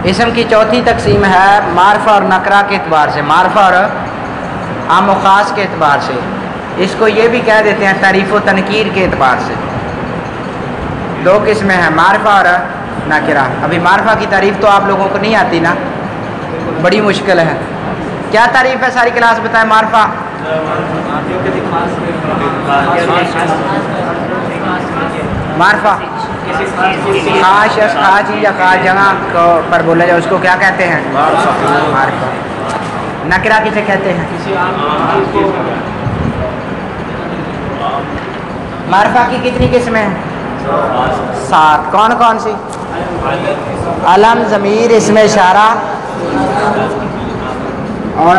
اسم کی چوتھی تقسیم ہے معرفہ اور نکرہ کے اعتبار سے، معرفہ اور عام و خاص کے اعتبار سے۔ اس کو یہ بھی کہہ دیتے ہیں تعریف و تنکیر کے اعتبار سے۔ دو قسمیں ہیں، معرفہ اور نکرہ۔ ابھی معرفہ کی تعریف تو آپ لوگوں کو نہیں آتی نا، بڑی مشکل ہے۔ کیا تعریف ہے ساری کلاس بتائیں معرفہ؟ معرفہ خاص شخص، خاص چیز یا خاص جگہ پر بولا جائے اس کو کیا کہتے ہیں؟ معرفہ۔ نکرہ کسے کہتے ہیں؟ معرفہ کی کتنی قسمیں ہیں؟ 7۔ کون کون سی؟ علم، ضمیر، اسم اشارہ اور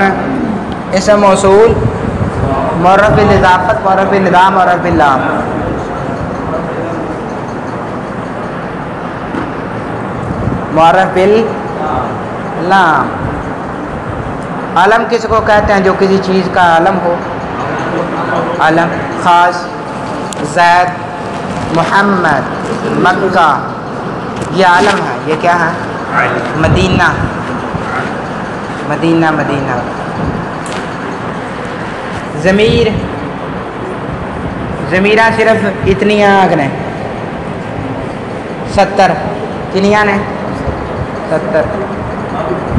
اسم موصول، معرف بالاضافت، معرف بالادغام، معرف باللام۔ معرف باللام۔ علم کس کو کہتے ہیں؟ جو کسی چیز کا علم ہو، علم۔ خاص، زید، محمد، مکہ، یہ عالم ہے، یہ کیا ہے؟ مدینہ، مدینہ، مدینہ۔ ضمیر، ضمیرہ صرف اتنی آگنے 70، کنیاں نے 70۔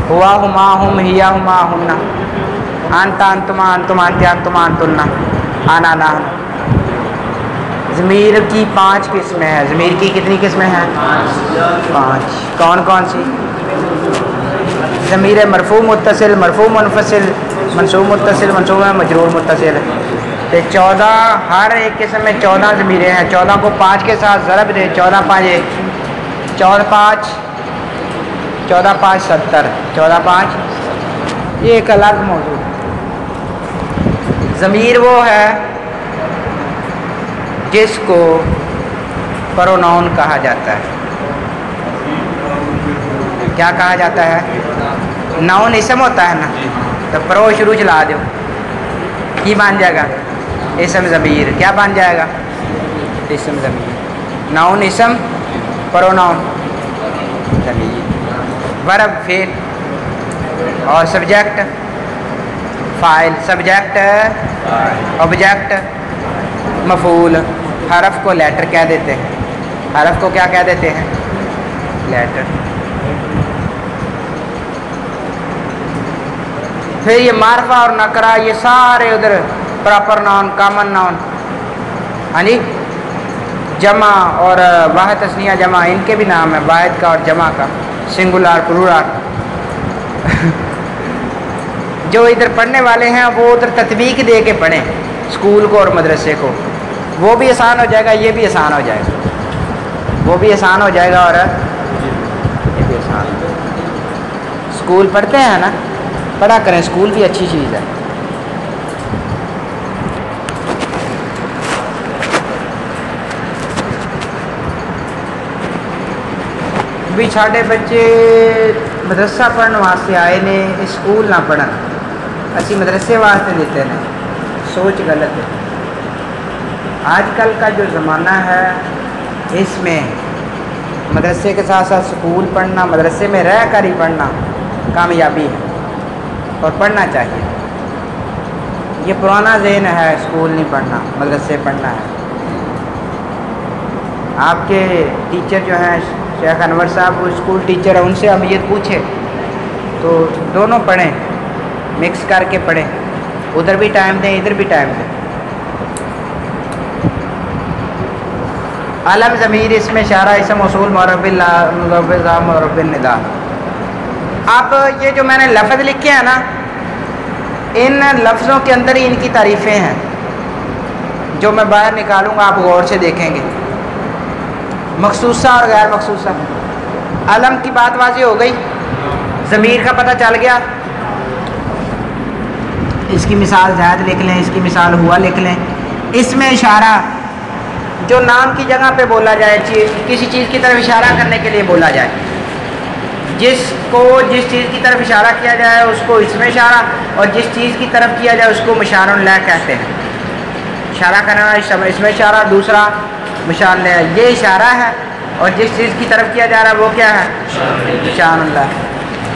ہوا، ہما، ہم، ہیا، ہما، ہنہ، انت، انتما، انتم، انت، انتما، انتن، انا، نحن۔ ضمیر کی 5 قسمیں ہیں۔ ضمیر کی کتنی قسمیں ہیں؟ 5۔ کون کون سی؟ ضمیر مرفوع متصل، مرفوع منفصل، منصوب متصل، منصوب مجرور متصل۔ 14، ہر ایک قسم میں 14 ضمیریں ہیں۔ 14 کو 5 کے ساتھ ضرب دے، 14 5 14 5 14 5 70، 14 5 یہ ایک الگ موضوع۔ ضمیر وہ ہے جس کو پروناؤن کہا جاتا ہے۔ کیا کہا جاتا ہے؟ ناؤن اسم ہوتا ہے نا، تو پرو شروع چلا دو، کی بن جائے گا؟ اسم ضمیر۔ کیا بن جائے گا؟ اسم ضمیر۔ ناؤن اسم، پروناؤن ضمیر، ورب فعل، اور سبجیکٹ فاعل، سبجیکٹ آبجیکٹ مفعول۔ حرف کو لیٹر کہہ دیتے ہیں، حرف کو کیا کہہ دیتے ہیں؟ لیٹر۔ پھر یہ معرفہ اور نکرہ یہ سارے ادھر پراپر ناؤن، کامن ناؤن، ہاں جی، جمع اور واحد تثنیہ جمع، ان کے بھی نام ہیں، واحد کا اور جمع کا، سنگولار، پلورل۔ جو ادھر پڑھنے والے ہیں وہ ادھر تطبیق دے کے پڑھیں، اسکول کو اور مدرسے کو، وہ بھی آسان ہو جائے گا، یہ بھی آسان ہو جائے گا، وہ بھی آسان ہو جائے گا اور یہ بھی آسان ہو جائے گا۔ اسکول پڑھتے ہیں نا، پڑھا کریں، اسکول بھی اچھی چیز ہے۔ بھی ساڈے بچے مدرسہ پڑھنے واسطے آئے نے، اسکول نہ پڑھن، اسی مدرسے واسطے دیتے ہیں، سوچ غلط ہے۔ آج کل کا جو زمانہ ہے اس میں مدرسے کے ساتھ ساتھ اسکول پڑھنا، مدرسے میں رہ کر ہی پڑھنا کامیابی ہے اور پڑھنا چاہیے۔ یہ پرانا ذہن ہے، اسکول نہیں پڑھنا، مدرسے پڑھنا ہے۔ آپ کے ٹیچر جو ہیں شیخ انور صاحب، وہ اسکول ٹیچر ہیں، ان سے ہم یہ پوچھیں تو دونوں پڑھیں، مکس کر کے پڑھیں، ادھر بھی ٹائم دیں، ادھر بھی ٹائم دیں۔ علم، ضمیر، اسم اشارہ، اسم موصول، معرف باللام، معرف بالنداء۔ اب یہ جو میں نے لفظ لکھے ہیں نا، ان لفظوں کے اندر ہی ان کی تعریفیں ہیں، جو میں باہر نکالوں گا آپ غور سے دیکھیں گے، مخصوصہ اور غیر مخصوصہ۔ علم کی بات واضح ہو گئی، ضمیر کا پتہ چل گیا، اس کی مثال زید لکھ لیں، اس کی مثال ہوا لکھ لیں۔ اسم اشارہ جو نام کی جگہ پہ بولا جائے، کسی چیز کی طرف اشارہ کرنے کے لیے بولا جائے، جس چیز کی طرف اشارہ کیا جائے اس کو اسم اشارہ، اور جس چیز کی طرف کیا جائے اس کو مشار اللہ کہتے ہیں۔ اشارہ کرنا اسم اشارہ، دوسرا مشار اللہ، یہ اشارہ ہے اور جس چیز کی طرف کیا جا رہا ہے وہ کیا ہے؟ نشان اللہ.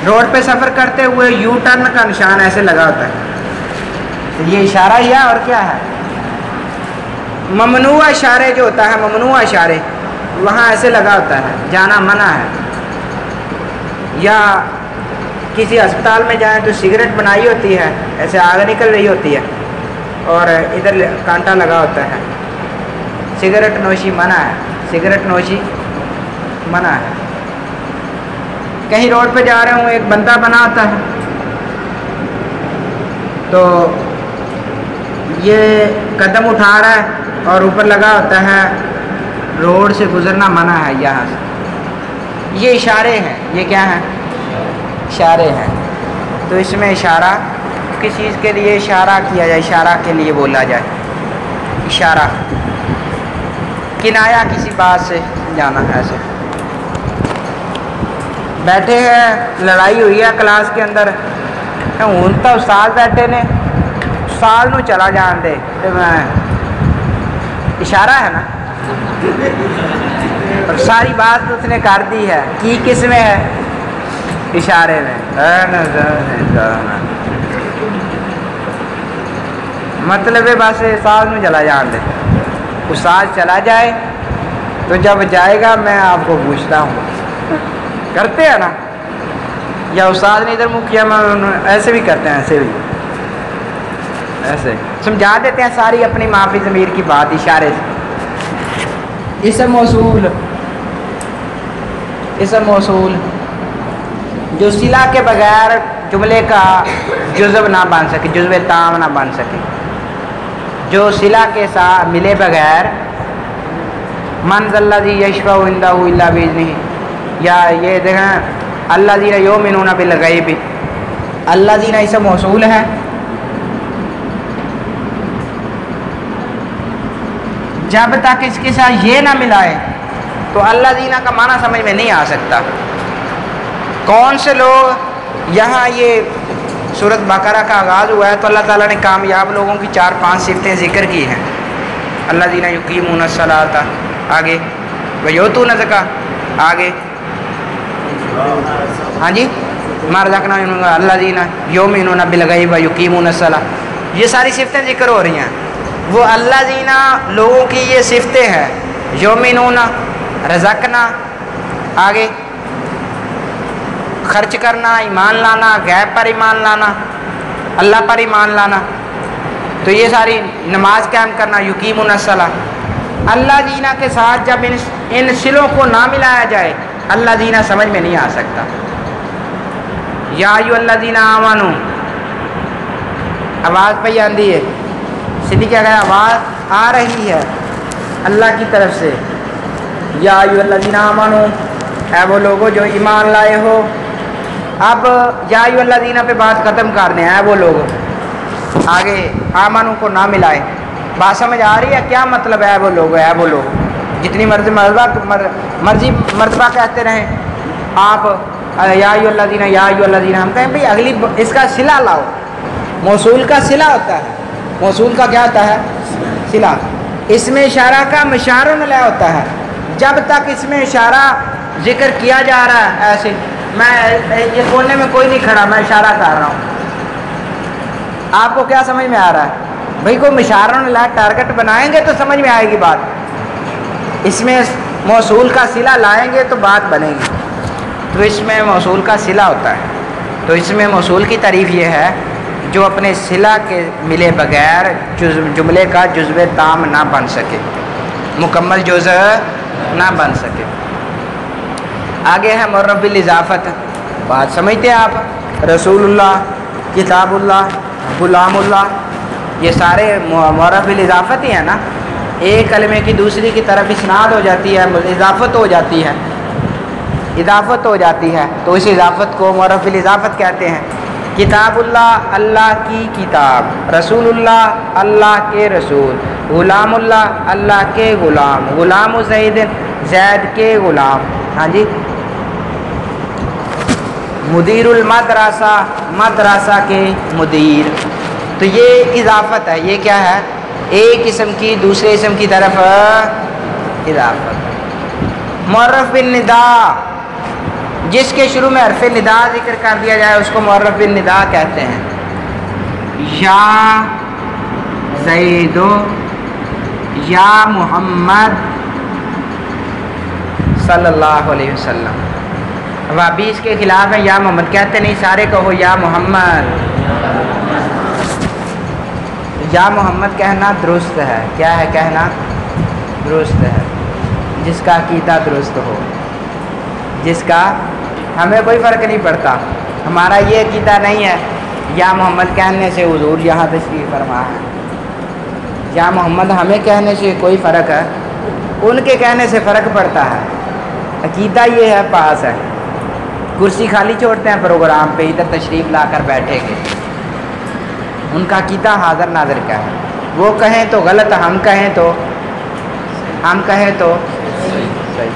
روڈ پہ سفر کرتے ہوئے یو ٹرن کا نشان ایسے لگا ہوتا ہے، تو یہ اشارہ ہی ہے اور کیا ہے؟ ممنوع اشارے جو ہوتا ہے، ممنوع اشارے وہاں ایسے لگا ہوتا ہے، جانا منع ہے. یا کسی ہسپتال میں جائیں تو سگریٹ بنائی ہوتی ہے، ایسے آگ نکل رہی ہوتی ہے اور ادھر کانٹا لگا ہوتا ہے، سگریٹ نوشی منع ہے، سگریٹ نوشی منع ہے. کہیں روڈ پہ جا رہے ہوں، ایک بندہ بنا ہوتا ہے تو یہ قدم اٹھا رہا ہے اور اوپر لگا ہوتا ہے روڈ سے گزرنا منع ہے یہاں سے. یہ اشارے ہیں، یہ کیا ہیں؟ اشارے ہیں. تو اس میں اشارہ کس چیز کے لیے اشارہ کیا جائے؟ اشارہ کے لیے بولا جائے. اشارہ کنایا کسی بات سے جانا ہے. ایسے بیٹھے ہیں، لڑائی ہوئی ہے کلاس کے اندر، ہوں تو استاد بیٹھے نے، استاد نو چلا جان دے، تو میں اشارہ ہے نا، اور ساری بات اس نے کر دی ہے. کی کس میں ہے؟ اشارے میں. مطلب ہے بس استاد نو چلا جان دے. استاد چلا جائے تو جب جائے گا میں آپ کو پوچھتا ہوں، کرتے ہیں نا؟ یا استاد نے ادھر منہ کیا، میں ایسے بھی کرتے ہیں، ایسے بھی ایسے سمجھا دیتے ہیں ساری اپنی معافی ضمیر کی بات اشارے سے. اسم موصول، اسم موصول جو صلہ کے بغیر جملے کا جزو نہ بن سکے، جزو تام نہ بن سکے، جو صلہ کے ساتھ ملے بغیر، من ذا الذی یشفع عندہ الا باذنہ، یا یہ دیکھیں الذین یؤمنون بالغیب، الذین اسم موصول ہے. جب تک اس کے ساتھ یہ نہ ملائے تو الذین کا معنی سمجھ میں نہیں آ سکتا. کون سے لوگ؟ یہاں یہ سورۃ بقرہ کا آغاز ہوا ہے تو اللہ تعالیٰ نے کامیاب لوگوں کی 4-5 صفتیں ذکر کی ہیں. الذین یقیمون الصلاۃ، آگے ویؤتون الزکاۃ، آگے ہاں جی ما رزقناہم، الذین یؤمنون بالغیب ویقیمون الصلاۃ. یہ ساری صفتیں ذکر ہو رہی ہیں. وہ الذین لوگوں کی یہ صفتیں ہیں، یؤمنون، رزقنا، آگے خرچ کرنا، ایمان لانا، غیب پر ایمان لانا، اللہ پر ایمان لانا. تو یہ ساری نماز قائم کرنا، یقیمون الصلاۃ. اللہ دینا کے ساتھ جب ان صلوں کو نہ ملایا جائے اللہ دینا سمجھ میں نہیں آ سکتا. یا ایھا الذین آمنوا، آواز پہ آندھی ہے، سیدھی کیا گیا، آواز آ رہی ہے اللہ کی طرف سے. یا ایھا الذین آمنوا، اے وہ لوگوں جو ایمان لائے ہو. اب یا ایھا الذین پہ بات ختم کر دیں، اے وہ لوگ، آگے آمنو کو نہ ملائے. بات سمجھ آ رہی ہے کیا مطلب ہے وہ لوگ؟ ہے وہ لوگ جتنی مرضی مرتبہ کہتے رہیں آپ یا ایھا الذین، یا ایھا الذین. ہم کہیں بھئی اگلی اس کا صلہ لاؤ. موصول کا صلہ ہوتا ہے، موصول کا کیا ہوتا ہے؟ صلہ. اس میں اشارہ کا مشار لے ہوتا ہے. جب تک اس میں اشارہ ذکر کیا جا رہا ہے، ایسے میں یہ کھولنے میں کوئی نہیں کھڑا، میں اشارہ کر رہا ہوں، آپ کو کیا سمجھ میں آ رہا ہے؟ بھئی کوئی مشاروں نے ٹارگٹ بنائیں گے تو سمجھ میں آئے گی بات. اس میں موصول کا صلہ لائیں گے تو بات بنے گی. تو اس میں موصول کا صلہ ہوتا ہے. تو اس میں موصول کی تعریف یہ ہے جو اپنے صلہ کے ملے بغیر جملے کا جزو تام نہ بن سکے، مکمل جزء نہ بن سکے. آگے ہے معرف بالاضافت. بات سمجھتے ہیں آپ؟ رسول اللہ، کتاب اللہ، غلام اللہ، یہ سارے معرف بالاضافت ہی ہیں نا. ایک کلمے کی دوسری کی طرف اسناد ہو جاتی ہے، اضافت ہو جاتی ہے، اضافت ہو جاتی ہے، تو اس اضافت کو معرف بالاضافت کہتے ہیں. کتاب اللہ، اللہ کی کتاب، رسول اللہ، اللہ کے رسول، غلام اللہ، اللہ کے غلام، غلام زید، زید کے غلام. ہاں جی. مدیر المدرسہ، مدرسہ کے مدیر. تو یہ اضافت ہے. یہ کیا ہے؟ ایک اسم کی دوسرے اسم کی طرف اضافت. معرف بالندا، جس کے شروع میں حرف ندا ذکر کر دیا جائے اس کو معرف بالندا کہتے ہیں. یا زید، یا محمد صلی اللہ علیہ وسلم. وہابی اس کے خلاف ہیں، یا محمد کہتے نہیں، سارے کہو یا محمد. یا محمد کہنا درست ہے. کیا ہے کہنا؟ درست ہے. جس کا عقیدہ درست ہو، جس کا ہمیں کوئی فرق نہیں پڑتا. ہمارا یہ عقیدہ نہیں ہے یا محمد کہنے سے حضور یہاں تشریف فرما ہے. یا محمد ہمیں کہنے سے کوئی فرق ہے، ان کے کہنے سے فرق پڑتا ہے. عقیدہ یہ ہے، پاس ہے. کرسی خالی چھوڑتے ہیں پروگرام پہ، ادھر تشریف لا کر بیٹھے گے. ان کا عقیدہ حاضر ناظر کا ہے. وہ کہیں تو غلط، ہم کہیں تو صحیح.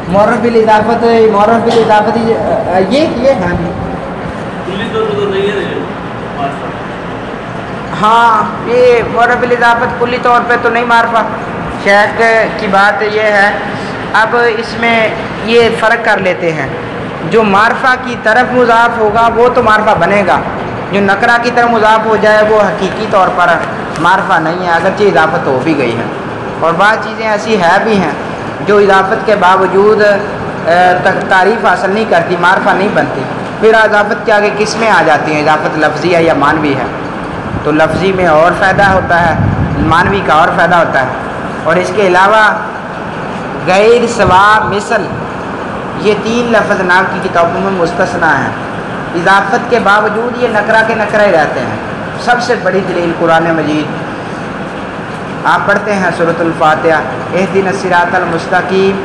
معرف بالاضافت یہ ہاں جی ہاں، یہ معرف بالاضافت کلی طور پہ تو نہیں معرفہ. شیخ کی بات یہ ہے، اب اس میں یہ فرق کر لیتے ہیں. جو معرفہ کی طرف مضاف ہوگا وہ تو معرفہ بنے گا، جو نکرہ کی طرف مضاف ہو جائے وہ حقیقی طور پر معرفہ نہیں ہے، اگرچہ اضافت ہو بھی گئی ہے. اور بعض چیزیں ایسی ہے بھی ہیں جو اضافت کے باوجود تعریف حاصل نہیں کرتی، معرفہ نہیں بنتی. پھر اضافت کے آگے قسمیں آ جاتی ہیں، اضافت لفظی ہے یا معنوی ہے. تو لفظی میں اور فائدہ ہوتا ہے، معنوی کا اور فائدہ ہوتا ہے. اور اس کے علاوہ غیر، سوا، مثل، یہ 3 لفظ نام کی کتابوں میں مستثنا ہیں. اضافت کے باوجود یہ نکرہ کے نکرہ ہی رہتے ہیں. سب سے بڑی دلیل قرآن مجید، آپ پڑھتے ہیں سورۃ الفاتحہ، اہدنا الصراط المستقیم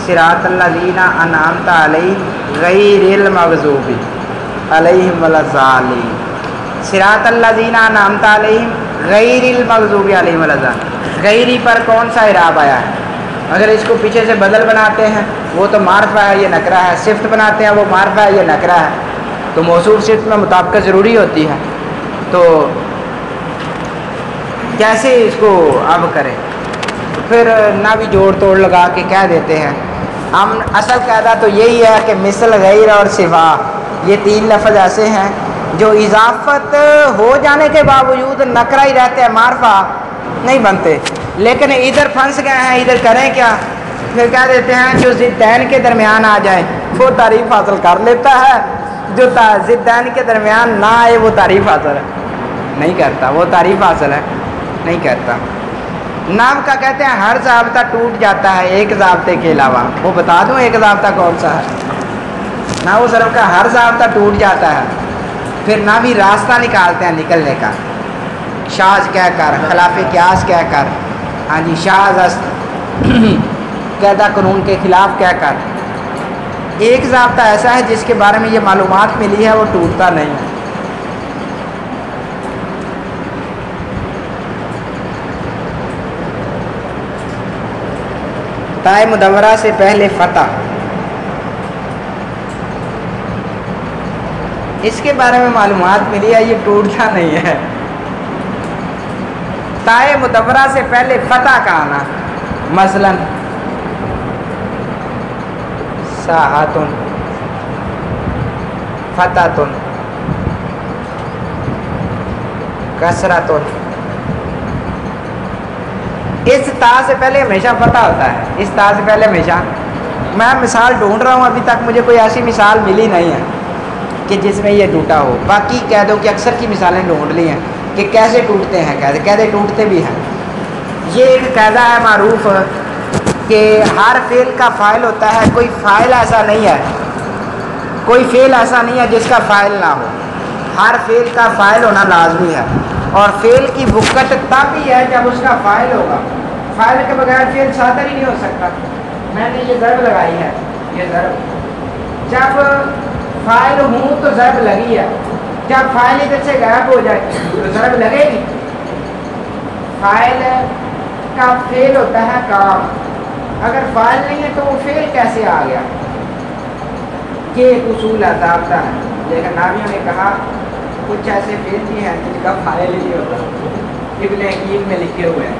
صراط الذین انعمت علیہم غیر المغضوب علیہم ولا الضالین. صراط الذین انعمت علیہم غیر المغضوب علیہم ولا الضالین. غیری پر کون سا اعراب آیا ہے؟ اگر اس کو پیچھے سے بدل بناتے ہیں وہ تو معرفہ ہے، یہ نکرہ ہے. صفت بناتے ہیں وہ معرفہ ہے، یہ نکرہ ہے. تو موصوف صفت میں مطابقت ضروری ہوتی ہے. تو کیسے اس کو اب کریں؟ پھر نہ بھی جوڑ توڑ لگا کے کہہ دیتے ہیں. ہم اصل قاعدہ تو یہی ہے کہ مثل، غیر اور سوا، یہ 3 لفظ ایسے ہیں جو اضافت ہو جانے کے باوجود نکرہ ہی رہتے ہیں، معرفہ نہیں بنتے. لیکن ادھر پھنس گئے ہیں، ادھر کریں کیا؟ پھر کہہ دیتے ہیں جو ضدین کے درمیان آ جائے وہ تعریف حاصل کر لیتا ہے، جو ضدین کے درمیان نہ آئے وہ تعریف حاصل نہیں کرتا. وہ تعریف حاصل ہے نہیں کرتا. نام کا کہتے ہیں ہر ضابطہ ٹوٹ جاتا ہے ایک ضابطے کے علاوہ. وہ بتا دوں ایک ضابطہ کون سا ہے؟ نحو صرف کا ہر ضابطہ ٹوٹ جاتا ہے. پھر نہ بھی راستہ نکالتے ہیں نکلنے کا، شاذ کہہ کر، خلاف قیاس کہہ کر، ہاں جی، شاذ قاعدہ قانون کے خلاف کہہ کر. ایک ضابطہ ایسا ہے جس کے بارے میں یہ معلومات ملی ہے وہ ٹوٹتا نہیں ہے. تائے مدورہ سے پہلے فتح، اس کے بارے میں معلومات ملی ہے، یہ ٹوٹتا نہیں ہے. تائے مدورہ سے پہلے فتح کا آنا، مثلا ساعتن، فتحتن، کسرتن. اس تا سے پہلے ہمیشہ فتح ہوتا ہے. اس تا سے پہلے ہمیشہ، میں مثال ڈھونڈ رہا ہوں، ابھی تک مجھے کوئی ایسی مثال ملی نہیں ہے کہ جس میں یہ ٹوٹا ہو. باقی قیدوں کی اکثر کی مثالیں ڈھونڈ لی ہیں کہ کیسے ٹوٹتے ہیں، قیدے ٹوٹتے بھی ہیں. یہ ایک قاعدہ ہے معروف کہ ہر فعل کا فاعل ہوتا ہے. کوئی فاعل ایسا نہیں ہے، کوئی فعل ایسا نہیں ہے جس کا فاعل نہ ہو. ہر فعل کا فاعل ہونا لازمی ہے. اور فعل کی بکت تب ہی ہے جب اس کا فاعل ہوگا. فاعل کے بغیر فعل صادر ہی نہیں ہو سکتا. میں نے یہ ضرب لگائی ہے، یہ ضرب، جب فاعل ہوں تو ضرب لگی ہے. جب فاعل ادھر سے غائب ہو جائے تو ضرب لگے گی. فاعل کا فعل ہوتا ہے کام. اگر فاعل نہیں ہے تو وہ فعل کیسے آ گیا؟ یہ ایک اصول ہے، ضابطہ ہے. لیکن نامیوں نے کہا کچھ ایسے فعل بھی ہیں جن کا فاعل ہی نہیں ہوتا. ابن حکیم میں لکھے ہوئے ہیں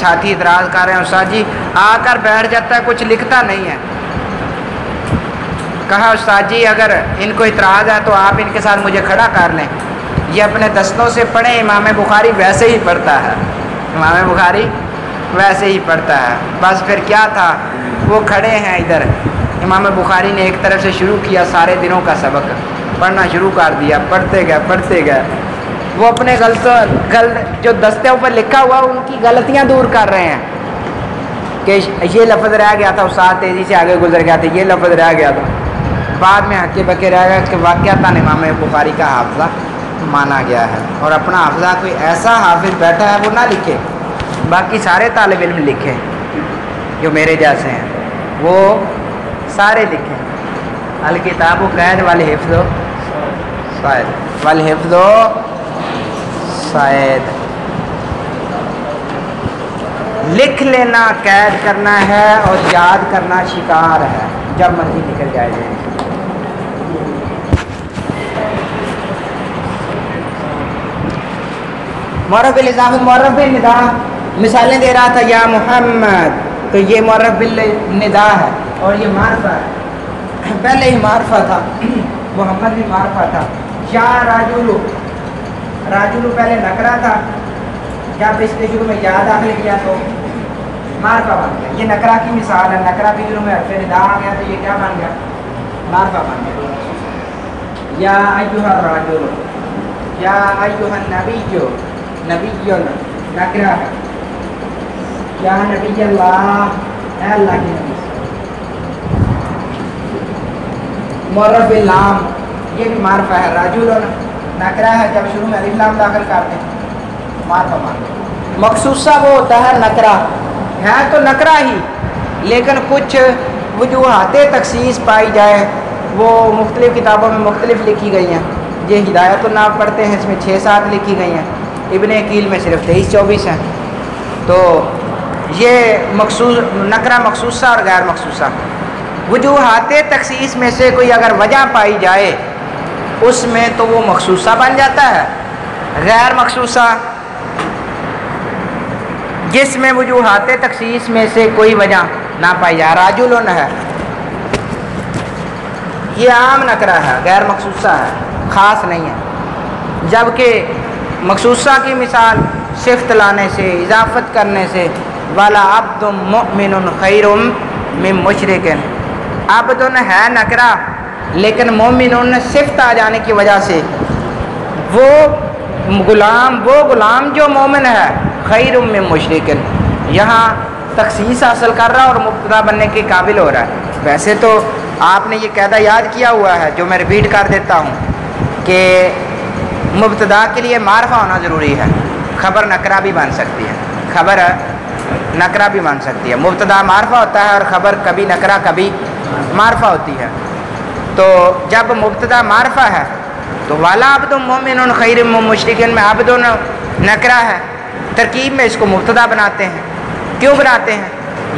ساتھی اعتراض کر رہے ہیں استاد جی آ کر بیٹھ جاتا ہے کچھ لکھتا نہیں ہے. کہا استاد جی اگر ان کو اعتراض ہے تو آپ ان کے ساتھ مجھے کھڑا کر لیں, یہ اپنے دستوں سے پڑھیں, امام بخاری ویسے ہی پڑھتا ہے, امام بخاری ویسے ہی پڑھتا ہے. بس پھر کیا تھا, وہ کھڑے ہیں ادھر, امام بخاری نے ایک طرف سے شروع کیا سارے دنوں کا سبق پڑھنا شروع کر دیا, پڑھتے گئے. وہ اپنے جو دستوں پر لکھا ہوا ان کی غلطیاں دور کر رہے ہیں کہ یہ لفظ رہ گیا تھا, استاد تیزی سے آگے گزر گیا تھا, یہ لفظ رہ گیا تھا, بعد میں ہکے بکے رہ گیا کہ واقعتاً امام بخاری کا حافظہ مانا گیا ہے. اور اپنا حافظہ کوئی ایسا حافظ بیٹھا ہے وہ نہ لکھے, باقی سارے طالب علم لکھیں جو میرے جیسے ہیں, وہ سارے لکھیں. الکتاب و قید والحفظ و صید, والحفظ و صید. لکھ لینا قید کرنا ہے اور یاد کرنا شکار ہے, جب مرضی نکل جائے جائے. معرف بالاضافہ, معرف بالندا, مثالیں دے رہا تھا یا محمد, تو یہ معرف بالندا ہے اور یہ معرفہ ہے. پہلے ہی معرفہ تھا, محمد بھی معرفہ تھا. یا راجولو, راجولو پہلے نکرہ تھا, جب اس کے شروع میں یا داخل کیا تو معرفہ بن گیا. یہ نکرہ کی مثال ہے, نکرہ کے شروع میں حرف ندا آ گیا تو یہ کیا بن گیا, معرفہ بن گیا. یا ایھا الرجل, یا ایھا النبی, نبی نکرہ ہے. یا نبی اللہ, اے اللہ کے نبی. معرف باللام, یہ بھی معرفہ ہے. رجل نکرہ ہے, جب شروع میں الف لام داخل کرتے ہیں معرفہ بن گیا. مخصوصہ وہ ہوتا ہے نکرہ, ہے تو نکرہ ہی لیکن کچھ وجوہات تخصیص پائی جائے, وہ مختلف کتابوں میں مختلف لکھی گئی ہیں. یہ ہدایت الناف پڑھتے ہیں, اس میں 6-7 لکھی گئی ہیں, ابن عقیل میں صرف 23-24 ہیں. تو یہ مخصوص نکرہ مخصوصہ اور غیر مخصوصہ. وجوہات تخصیص میں سے کوئی اگر وجہ پائی جائے اس میں تو وہ مخصوصہ بن جاتا ہے. غیر مخصوصہ جس میں وجوہات تخصیص میں سے کوئی وجہ نہ پائی جائے. راجل ہے, یہ عام نکرہ ہے, غیر مخصوصہ ہے, خاص نہیں ہے. جبکہ مخصوصہ کی مثال صفت لانے سے, اضافت کرنے سے, والا عبد مؤمن خیر من مشرک. عبد ہے نکرہ لیکن مومن صفت آ جانے کی وجہ سے وہ غلام جو مومن ہے خیر من مشرک, یہاں تخصیص حاصل کر رہا اور مبتدا بننے کے قابل ہو رہا ہے. ویسے تو آپ نے یہ قاعدہ یاد کیا ہوا ہے جو میں ریپیٹ کر دیتا ہوں کہ مبتدا کے لیے معرفہ ہونا ضروری ہے. خبر نکرہ بھی بن سکتی ہے, خبر نکرہ بھی بن سکتی ہے. مبتدا معرفہ ہوتا ہے اور خبر کبھی نکرہ کبھی معرفہ ہوتی ہے. تو جب مبتدا معرفہ ہے تو والا عبد مومن خیر من مشرک میں عبد نکرہ ہے, ترکیب میں اس کو مبتدا بناتے ہیں. کیوں بناتے ہیں؟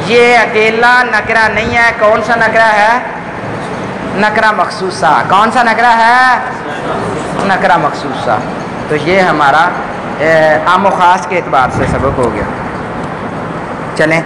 یہ اکیلا نکرہ نہیں ہے. کون سا نکرہ ہے؟ نکرہ مخصوصہ. کون سا نکرہ ہے؟ نکرہ مخصوصہ. تو یہ ہمارا عام و خاص کے اعتبار سے سبق ہو گیا. چلیں